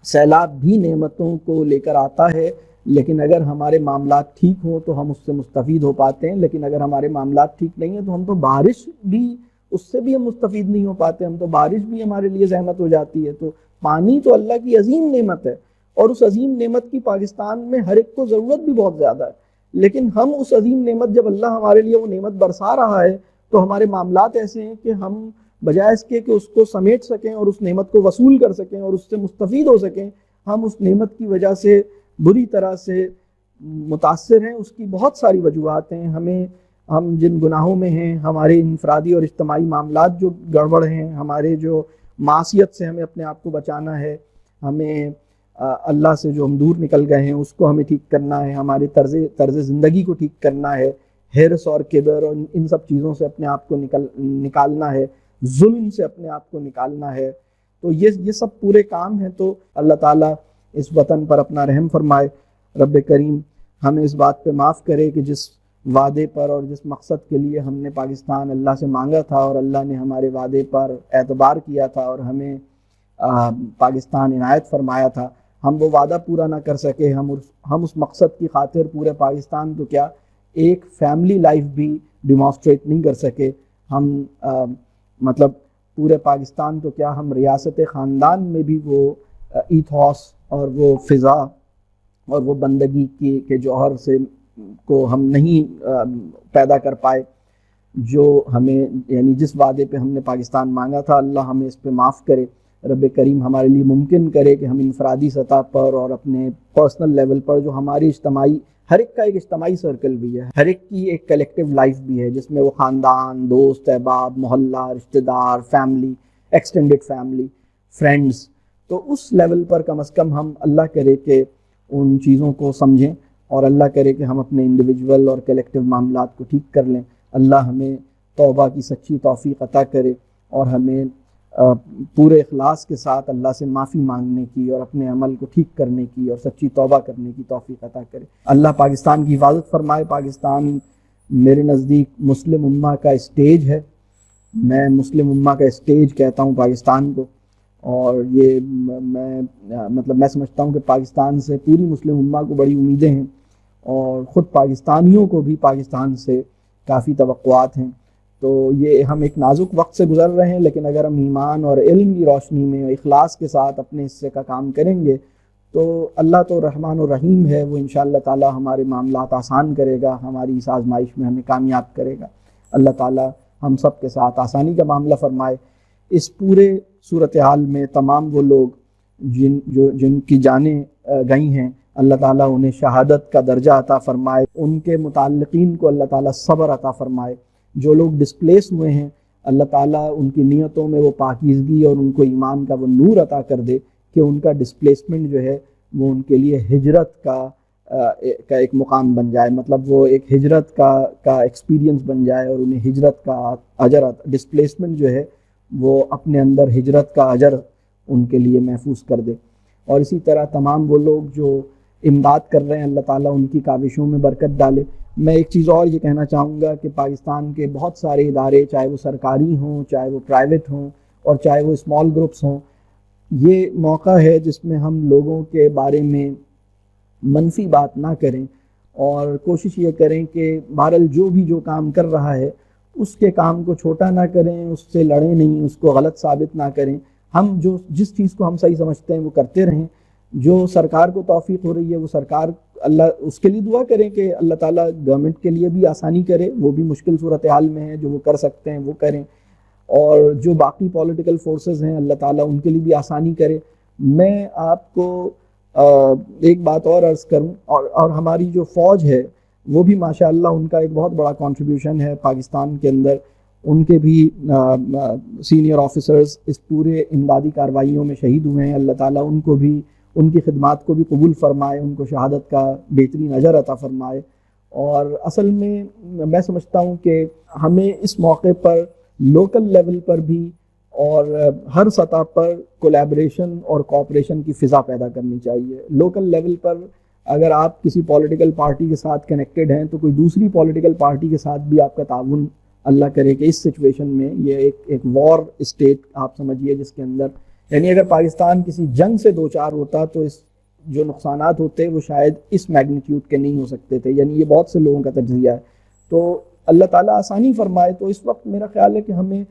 سیلاب بھی نعمتوں کو لے کر آتا ہے، لیکن اگر ہمارے معاملات ٹھیک ہوں تو ہم اس سے مستفید ہو پاتے ہیں، لیکن اگر ہمارے معاملات ٹھیک نہیں ہیں تو ہم تو بارش بھی، اس سے بھی ہم مستفید نہیں ہو پاتے، ہم تو بارش بھی ہمارے لیے زحمت ہو جاتی ہے۔ تو پانی تو اللہ کی عظیم نعمت ہے، اور اس عظیم نعمت کی پاکستان میں ہر ایک کو ضرورت بھی بہت زیادہ ہے، لیکن ہم اس عظیم نعمت، جب اللہ ہمارے لیے وہ نعمت برسا رہا ہے تو ہمارے معاملات ایسے ہیں کہ ہم بجائے اس کے کہ اس کو سمیٹ سکیں اور اس نعمت کو وصول کر سکیں اور اس سے مستفید ہو سکیں، ہم اس نعمت کی وجہ سے بری طرح سے متاثر ہیں۔ اس کی بہت ساری وجوہات ہیں، ہم جن گناہوں میں ہیں، ہمارے انفرادی اور اجتماعی معاملات جو گڑبڑ ہیں، ہمارے جو معصیت سے ہمیں اپنے آپ کو بچانا ہے، ہمیں اللہ سے جو ہم دور نکل گئے ہیں اس کو ہمیں ٹھیک کرنا ہے، ہمارے طرز زندگی کو ٹھیک کرنا ہے، حرص اور کبر اور ان سب چیزوں سے اپنے آپ کو نکالنا ہے، ظلم سے اپنے آپ کو نکالنا ہے۔ تو یہ سب پورے کام ہیں۔ تو اللہ تعالیٰ اس وطن پر اپنا رحم فرمائے، رب کریم ہمیں اس بات پہ معاف کرے کہ جس وعدے پر اور جس مقصد کے لیے ہم نے پاکستان اللہ سے مانگا تھا اور اللہ نے ہمارے وعدے پر اعتبار کیا تھا اور ہمیں پاکستان عنایت فرمایا تھا، ہم وہ وعدہ پورا نہ کر سکے، ہم اس مقصد کی خاطر پورے پاکستان تو کیا ایک فیملی لائف بھی ڈیمانسٹریٹ نہیں کر سکے، ہم مطلب پورے پاکستان تو کیا ہم ریاست خاندان میں بھی وہ ایتھوس اور وہ فضا اور وہ بندگی کے جوہر سے کو ہم نہیں پیدا کر پائے جو ہمیں، یعنی جس وعدے پہ ہم نے پاکستان مانگا تھا۔ اللہ ہمیں اس پہ معاف کرے، رب کریم ہمارے لیے ممکن کرے کہ ہم انفرادی سطح پر اور اپنے پرسنل لیول پر، جو ہماری اجتماعی، ہر ایک کا ایک اجتماعی سرکل بھی ہے، ہر ایک کی ایک کلیکٹیو لائف بھی ہے جس میں وہ خاندان، دوست احباب، محلہ، رشتہ دار، فیملی، ایکسٹینڈڈ فیملی، فرینڈز، تو اس لیول پر کم از کم ہم اللہ کرے کہ ان چیزوں کو سمجھیں اور اللہ کرے کہ ہم اپنے انڈیویجول اور کلیکٹیو معاملات کو ٹھیک کر لیں۔ اللہ ہمیں توبہ کی سچی توفیق عطا کرے اور ہمیں پورے اخلاص کے ساتھ اللہ سے معافی مانگنے کی اور اپنے عمل کو ٹھیک کرنے کی اور سچی توبہ کرنے کی توفیق عطا کرے۔ اللہ پاکستان کی حفاظت فرمائے۔ پاکستان میرے نزدیک مسلم امہ کا اسٹیج ہے، میں مسلم امہ کا اسٹیج کہتا ہوں پاکستان کو، اور یہ میں سمجھتا ہوں کہ پاکستان سے پوری مسلم امہ کو بڑی امیدیں ہیں، اور خود پاکستانیوں کو بھی پاکستان سے کافی توقعات ہیں۔ تو یہ ہم ایک نازک وقت سے گزر رہے ہیں، لیکن اگر ہم ایمان اور علم کی روشنی میں اخلاص کے ساتھ اپنے حصے کا کام کریں گے تو اللہ تو رحمان و رحیم ہے، وہ انشاءاللہ تعالی ہمارے معاملات آسان کرے گا، ہماری اس آزمائش میں ہمیں کامیاب کرے گا۔ اللہ تعالی ہم سب کے ساتھ آسانی کا معاملہ فرمائے۔ اس پورے صورتحال میں تمام وہ لوگ جن کی جانیں گئی ہیں، اللہ تعالیٰ انہیں شہادت کا درجہ عطا فرمائے، ان کے متعلقین کو اللہ تعالیٰ صبر عطا فرمائے۔ جو لوگ ڈسپلیس ہوئے ہیں اللہ تعالیٰ ان کی نیتوں میں وہ پاکیزگی اور ان کو ایمان کا وہ نور عطا کر دے کہ ان کا ڈسپلیسمنٹ جو ہے وہ ان کے لیے ہجرت کا ایک مقام بن جائے، مطلب وہ ایک ہجرت کا ایکسپیرینس بن جائے اور انہیں ہجرت کا اجر، ڈسپلیسمنٹ جو ہے وہ اپنے اندر ہجرت کا اجر ان کے لیے محفوظ کر دے۔ اور اسی طرح تمام وہ لوگ جو امداد کر رہے ہیں اللہ تعالیٰ ان کی کاوشوں میں برکت ڈالے۔ میں ایک چیز اور یہ کہنا چاہوں گا کہ پاکستان کے بہت سارے ادارے، چاہے وہ سرکاری ہوں، چاہے وہ پرائیویٹ ہوں، اور چاہے وہ اسمال گروپس ہوں، یہ موقع ہے جس میں ہم لوگوں کے بارے میں منفی بات نہ کریں اور کوشش یہ کریں کہ بہرحال جو کام کر رہا ہے اس کے کام کو چھوٹا نہ کریں، اس سے لڑیں نہیں، اس کو غلط ثابت نہ کریں۔ ہم جس چیز کو ہم صحیح سمجھتے ہیں وہ کرتے رہیں۔ جو سرکار کو توفیق ہو رہی ہے وہ سرکار، اللہ اس کے لیے دعا کریں کہ اللہ تعالیٰ گورنمنٹ کے لیے بھی آسانی کرے، وہ بھی مشکل صورتحال میں ہے، جو وہ کر سکتے ہیں وہ کریں، اور جو باقی پولیٹیکل فورسز ہیں اللہ تعالیٰ ان کے لیے بھی آسانی کرے۔ میں آپ کو ایک بات اور عرض کروں، اور ہماری جو فوج ہے وہ بھی ماشاءاللہ ان کا ایک بہت بڑا کنٹریبیوشن ہے پاکستان کے اندر، ان کے بھی سینئر آفیسرز اس پورے امدادی کارروائیوں میں شہید ہوئے ہیں، اللہ تعالیٰ ان کو بھی، ان کی خدمات کو بھی قبول فرمائے، ان کو شہادت کا بہترین اجر عطا فرمائے۔ اور اصل میں سمجھتا ہوں کہ ہمیں اس موقع پر لوکل لیول پر بھی اور ہر سطح پر کولیبریشن اور کوآپریشن کی فضا پیدا کرنی چاہیے۔ لوکل لیول پر اگر آپ کسی پولیٹیکل پارٹی کے ساتھ کنیکٹڈ ہیں تو کوئی دوسری پولیٹیکل پارٹی کے ساتھ بھی آپ کا تعاون، اللہ کرے کہ اس سچویشن میں، یہ ایک وار اسٹیٹ آپ سمجھیے جس کے اندر یعنی اگر پاکستان کسی جنگ سے دو چار ہوتا تو اس جو نقصانات ہوتے وہ شاید اس میگنیٹیوڈ کے نہیں ہو سکتے تھے، یعنی یہ بہت سے لوگوں کا تجزیہ ہے۔ تو اللہ تعالیٰ آسانی فرمائے، تو اس وقت میرا خیال ہے کہ ہمیں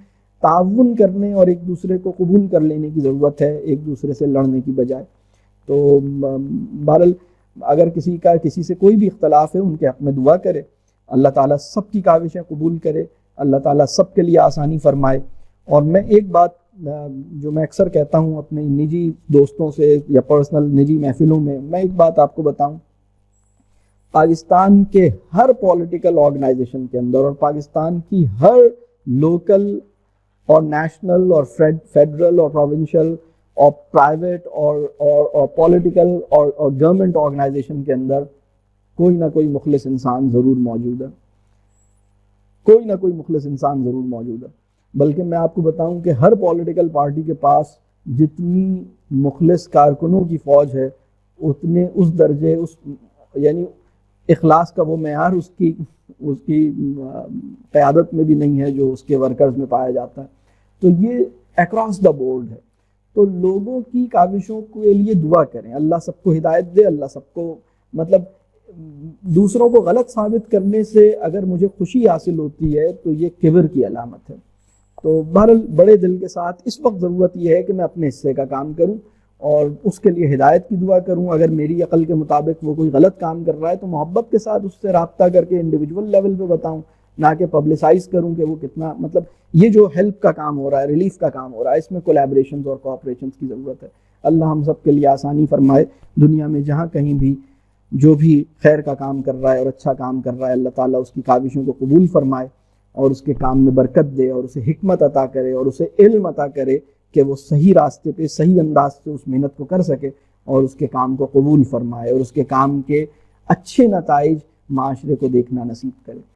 تعاون کرنے اور ایک دوسرے کو قبول کر لینے کی ضرورت ہے، ایک دوسرے سے لڑنے کی بجائے۔ تو بہرحال اگر کسی سے کوئی بھی اختلاف ہے ان کے حق میں دعا کرے، اللہ تعالیٰ سب کی کاوشیں قبول کرے، اللہ تعالیٰ سب کے لیے آسانی فرمائے۔ اور میں ایک بات جو میں اکثر کہتا ہوں اپنے نجی دوستوں سے یا پرسنل نجی محفلوں میں ایک بات آپ کو بتاؤں، پاکستان کے ہر پولیٹیکل آرگنائزیشن کے اندر اور پاکستان کی ہر لوکل اور نیشنل اور فیڈرل اور پروونشل اور پرائیویٹ اور پولیٹیکل اور گورنمنٹ آرگنائزیشن کے اندر کوئی نہ کوئی مخلص انسان ضرور موجود ہے، کوئی نہ کوئی مخلص انسان ضرور موجود ہے۔ بلکہ میں آپ کو بتاؤں کہ ہر پولیٹیکل پارٹی کے پاس جتنی مخلص کارکنوں کی فوج ہے اتنے اس درجے یعنی اخلاص کا وہ معیار اس کی قیادت میں بھی نہیں ہے جو اس کے ورکرز میں پایا جاتا ہے۔ تو یہ اکراس دا بورڈ ہے۔ تو لوگوں کی کاوشوں کے لیے دعا کریں، اللہ سب کو ہدایت دے، اللہ سب کو مطلب دوسروں کو غلط ثابت کرنے سے اگر مجھے خوشی حاصل ہوتی ہے تو یہ کبر کی علامت ہے۔ تو بہرحال بڑے دل کے ساتھ اس وقت ضرورت یہ ہے کہ میں اپنے حصے کا کام کروں اور اس کے لیے ہدایت کی دعا کروں۔ اگر میری عقل کے مطابق وہ کوئی غلط کام کر رہا ہے تو محبت کے ساتھ اس سے رابطہ کر کے انڈیویجول لیول پہ بتاؤں، نہ کہ پبلسائز کروں کہ وہ کتنا مطلب یہ جو ہیلپ کا کام ہو رہا ہے، ریلیف کا کام ہو رہا ہے، اس میں کولیبریشنز اور کوآپریشنز کی ضرورت ہے۔ اللہ ہم سب کے لیے آسانی فرمائے، دنیا میں جہاں کہیں بھی جو بھی خیر کا کام کر رہا ہے اور اچھا کام کر رہا ہے اللہ تعالیٰ اس کی کاوشوں کو قبول فرمائے اور اس کے کام میں برکت دے اور اسے حکمت عطا کرے اور اسے علم عطا کرے کہ وہ صحیح راستے پہ صحیح انداز سے اس محنت کو کر سکے اور اس کے کام کو قبول فرمائے اور اس کے کام کے اچھے نتائج معاشرے کو دیکھنا نصیب کرے۔